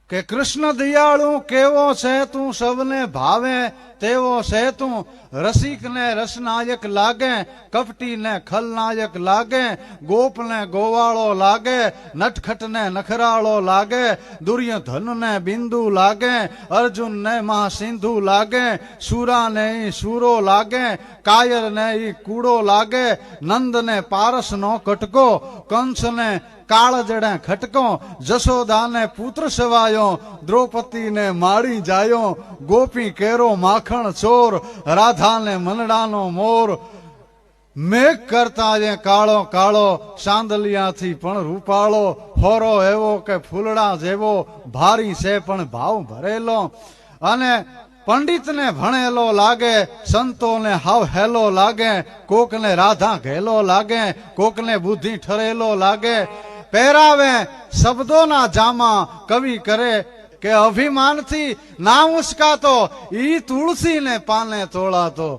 કે કૃષ્ણ દયાળુ કેવો છે તું સૌને ભાવે તેવો છે તું રસિકને રસનાયક લાગે કપટીને ખલનાયક લાગે ગોપને ગોવાળો લાગે નટખટને નખરાળો લાગે દુર્યોધનને બિંદુ લાગે અર્જુનને મહાસિંધુ લાગે સુરાને ઈ સૂરો લાગે કાયરને ઈ કૂડો લાગે નંદને પારસનો કટકો કંસને કાળજડે ખટકો જશોદાને પુત્ર સવાયો દ્રૌપદીને માળી જાયો ગોપી કેરો માખણ ચોર રાધાને મનડાનો મોર મેઘ કરતા જે કાળો કાળો ચાંદલિયાથી પણ રૂપાળો હોરો એવો કે ફૂલડા જેવો ભારી છે પણ ભાવ ભરેલો અને પંડિતને ભણેલો લાગે સંતોને હાવ હેલો લાગે કોકને રાધા ઘેલો લાગે કોકને બુદ્ધિ ઠરેલો લાગે પહેરાવે શબ્દોના જામા કવિ કરે કે અભિમાનથી ના ઉસકાતો ઈ તુલસીને પાને તોળાતો